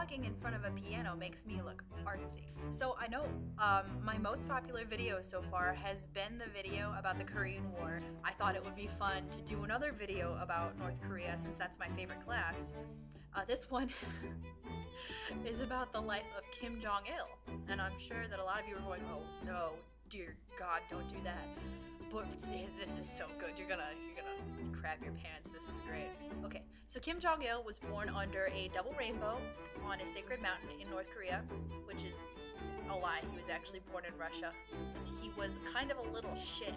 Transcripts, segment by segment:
vlogging in front of a piano makes me look artsy. So I know my most popular video so far has been the video about the Korean War. I thought it would be fun to do another video about North Korea since that's my favorite class. This one is about the life of Kim Jong-il, and I'm sure that a lot of you are going, oh no, dear God, don't do that. But see, this is so good. You're gonna crap your pants. This is great. Okay, so Kim Jong-il was born under a double rainbow on a sacred mountain in North Korea, which is a lie. He was actually born in Russia. He was kind of a little shit.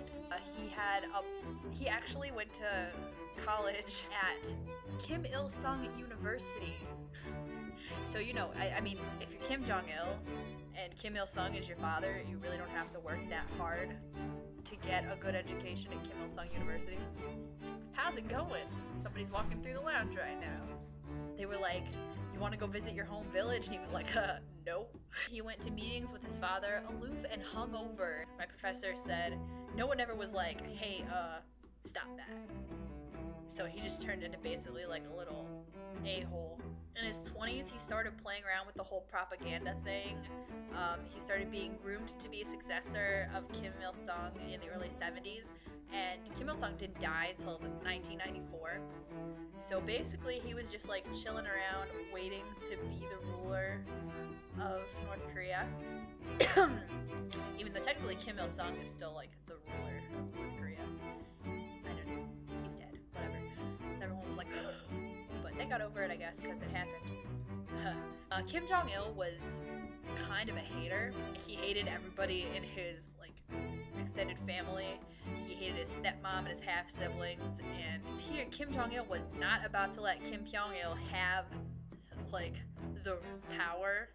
He actually went to college at Kim Il-sung University. So, you know, I mean, if you're Kim Jong-il and Kim Il-sung is your father, you really don't have to work that hard to get a good education at Kim Il-sung University. How's it going? Somebody's walking through the lounge right now. They were like, you want to go visit your home village? And he was like, no. He went to meetings with his father, aloof and hungover. My professor said, no one ever was like, hey, stop that. So he just turned into basically like a little a-hole. In his 20s, he started playing around with the whole propaganda thing. He started being groomed to be a successor of Kim Il-sung in the early 70s, and Kim Il-sung didn't die until 1994. So basically, he was just like chilling around, waiting to be the ruler of North Korea. Even though technically Kim Il-sung is still like the ruler of North Korea. I don't know. He's dead. Whatever. So everyone was like, but they got over it, I guess, because it happened. Kim Jong-il was kind of a hater. He hated everybody in his like extended family. He hated his stepmom and his half siblings. And here, Kim Jong-il was not about to let Kim Pyong-il have like the power.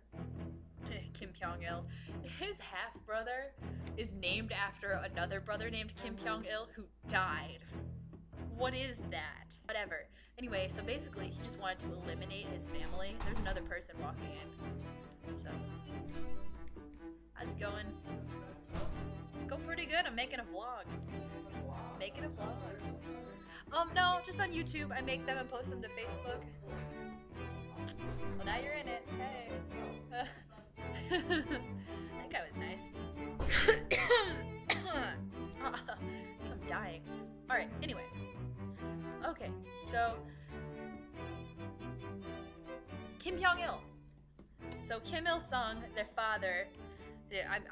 Kim Pyong-il. His half brother is named after another brother named Kim Pyong-il who died. What is that? Whatever. Anyway, so basically he just wanted to eliminate his family. There's another person walking in. So, how's it going? It's going pretty good. I'm making a vlog. Making a vlog. No, just on YouTube. I make them and post them to Facebook. Well, now you're in it. Hey. That guy was nice. I think I'm dying. Alright, anyway. Okay, so Kim Jong-il. So Kim Il-sung, their father,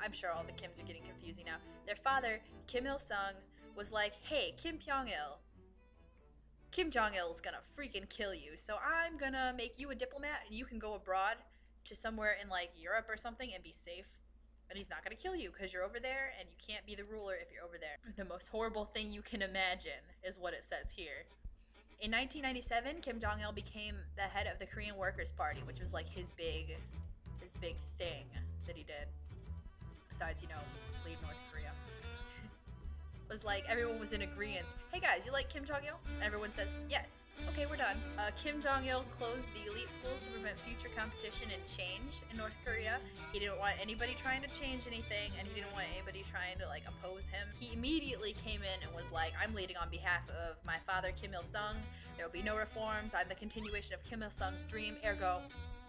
I'm sure all the Kims are getting confusing now. Their father, Kim Il-sung, was like, hey, Kim Pyong-il, Kim Jong-il's gonna freaking kill you, so I'm gonna make you a diplomat and you can go abroad to somewhere in like Europe or something and be safe. And he's not gonna kill you because you're over there and you can't be the ruler if you're over there. The most horrible thing you can imagine is what it says here. In 1997, Kim Jong-il became the head of the Korean Workers' Party, which was like his big thing that he did. Besides, you know, leave North Korea. It was like everyone was in agreement. Hey guys, you like Kim Jong-il? And everyone says, yes. Okay, we're done. Kim Jong-il closed the elite schools to prevent future competition and change in North Korea. He didn't want anybody trying to change anything, and he didn't want anybody trying to like oppose him. He immediately came in and was like, I'm leading on behalf of my father, Kim Il-sung. There will be no reforms. I'm the continuation of Kim Il-sung's dream, ergo,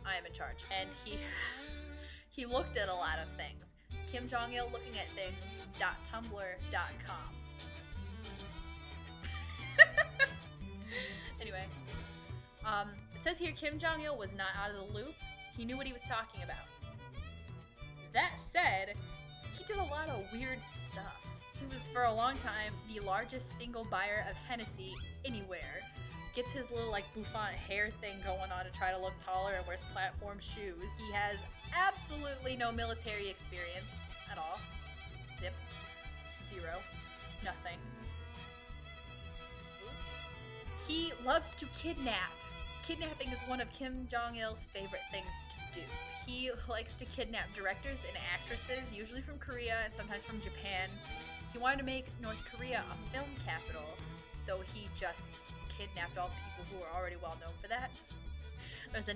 I am in charge. And he looked at a lot of things. Kim Jong-il looking at things.tumblr.com. Anyway, it says here Kim Jong-il was not out of the loop. He knew what he was talking about. That said, he did a lot of weird stuff. He was for a long time the largest single buyer of Hennessy anywhere. Gets his little like bouffant hair thing going on to try to look taller and wears platform shoes. He has absolutely no military experience at all. Zip. Zero. Nothing. Oops. He loves to kidnap. Kidnapping is one of Kim Jong-il's favorite things to do. He likes to kidnap directors and actresses, usually from Korea and sometimes from Japan. He wanted to make North Korea a film capital, so he just kidnapped all the people who were already well known for that. There's a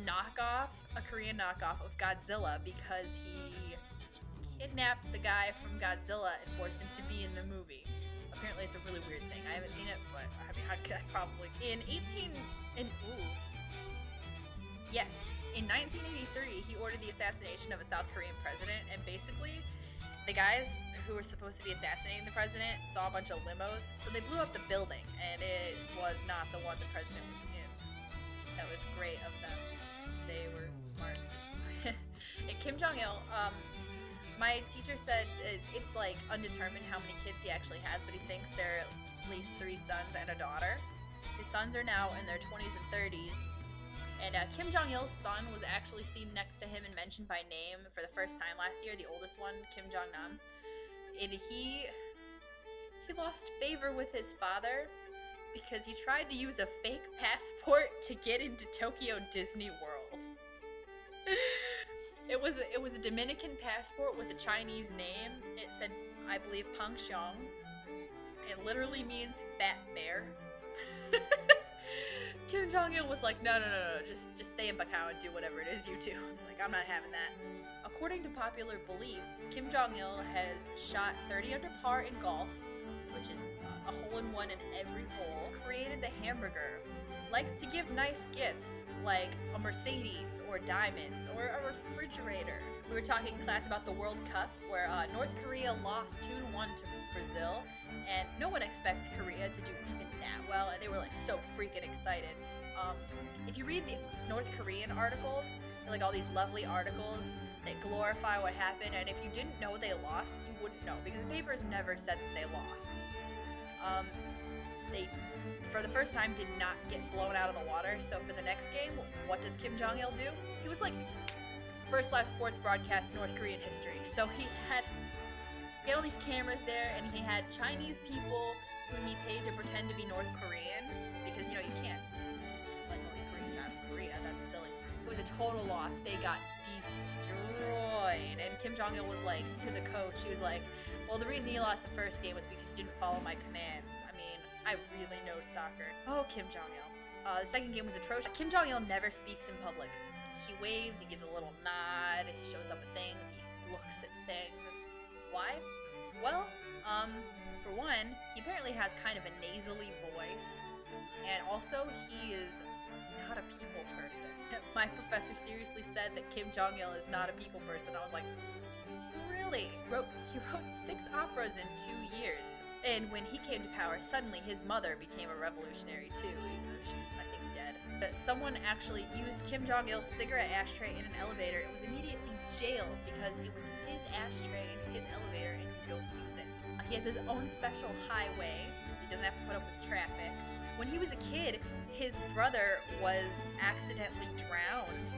Korean knockoff of Godzilla because he kidnapped the guy from Godzilla and forced him to be in the movie. Apparently it's a really weird thing. I haven't seen it, but I mean, I probably... Yes. In 1983, he ordered the assassination of a South Korean president, and basically, the guys who were supposed to be assassinating the president saw a bunch of limos, so they blew up the building, and it was not the one the president was in. That was great of them. They were smart. And Kim Jong-il, my teacher said it's like undetermined how many kids he actually has, but he thinks there are at least 3 sons and a daughter. His sons are now in their 20s and 30s. And Kim Jong-il's son was actually seen next to him and mentioned by name for the first time last year, the oldest one, Kim Jong-nam. And he lost favor with his father because he tried to use a fake passport to get into Tokyo Disney World. It was a Dominican passport with a Chinese name. It said, I believe, Pang Xiong. It literally means fat bear. Kim Jong-il was like, no, just stay in Macau and do whatever it is you do. He's like, I'm not having that. According to popular belief, Kim Jong-il has shot 30 under par in golf, which is a hole-in-one in every hole, created the hamburger, likes to give nice gifts, like a Mercedes, or diamonds, or a refrigerator. We were talking in class about the World Cup, where North Korea lost 2-1 to Brazil, and no one expects Korea to do even that well, and they were like so freaking excited. If you read the North Korean articles, they're like all these lovely articles that glorify what happened, and if you didn't know they lost, you wouldn't know, because the papers never said that they lost. They, for the first time, did not get blown out of the water, so for the next game, what does Kim Jong-il do? He was like, first live sports broadcast in North Korean history, so he had all these cameras there, and he had Chinese people who he paid to pretend to be North Korean, because, you know, you can't let North Koreans out of Korea, that's silly. It was a total loss. They got destroyed, and Kim Jong-il was like, to the coach, he was like, well, the reason you lost the first game was because you didn't follow my commands. I mean, I really know soccer. Oh, Kim Jong-il. The second game was atrocious. Kim Jong-il never speaks in public. He waves, he gives a little nod, he shows up at things, he looks at things. Why? Well, for one, he apparently has kind of a nasally voice, and also he is not a people person. My professor seriously said that Kim Jong-il is not a people person. I was like, really? He wrote 6 operas in 2 years, and when he came to power, suddenly his mother became a revolutionary too, even though she was, I think, dead. Someone actually used Kim Jong-il's cigarette ashtray in an elevator and was immediately jailed because it was his ashtray in his elevator and you don't use it. He has his own special highway, so he doesn't have to put up with traffic. When he was a kid, his brother was accidentally drowned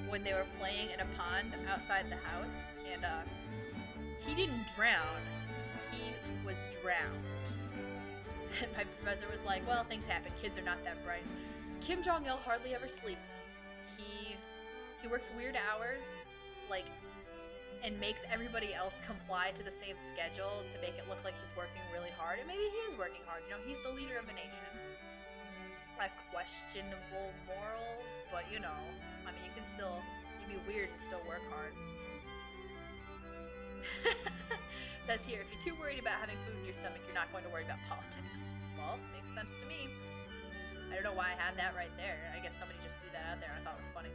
when they were playing in a pond outside the house, and he didn't drown, he was drowned. And my professor was like, well, things happen, kids are not that bright. Kim Jong-il hardly ever sleeps. He works weird hours, like, and makes everybody else comply to the same schedule to make it look like he's working really hard. And maybe he is working hard, you know, he's the leader of a nation. Questionable morals, but you know, I mean, you can be weird and still work hard. It says here, if you're too worried about having food in your stomach, you're not going to worry about politics. Well, makes sense to me. I don't know why I had that right there. I guess somebody just threw that out there and I thought it was funny.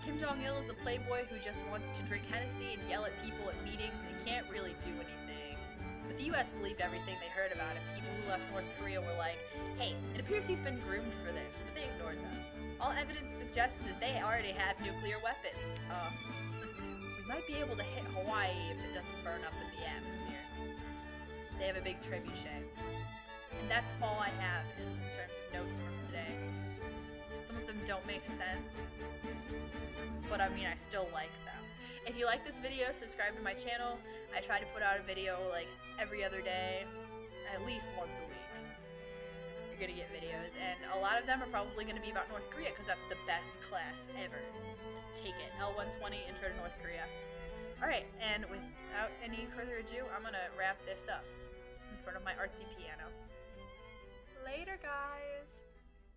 Kim Jong-il is a playboy who just wants to drink Hennessy and yell at people at meetings, and he can't really do anything. But the US believed everything they heard about him. People who left North Korea were like, hey, it appears he's been groomed for this, but they ignored them. All evidence suggests that they already have nuclear weapons. We might be able to hit Hawaii if it doesn't burn up in the atmosphere. They have a big trebuchet. And that's all I have in terms of notes from today. Some of them don't make sense, but I mean, I still like them. If you like this video, subscribe to my channel. I try to put out a video like every other day, at least once a week. You're gonna get videos, and a lot of them are probably gonna be about North Korea, because that's the best class ever. Take it. L120, Intro to North Korea. Alright, and without any further ado, I'm gonna wrap this up in front of my artsy piano. Later, guys!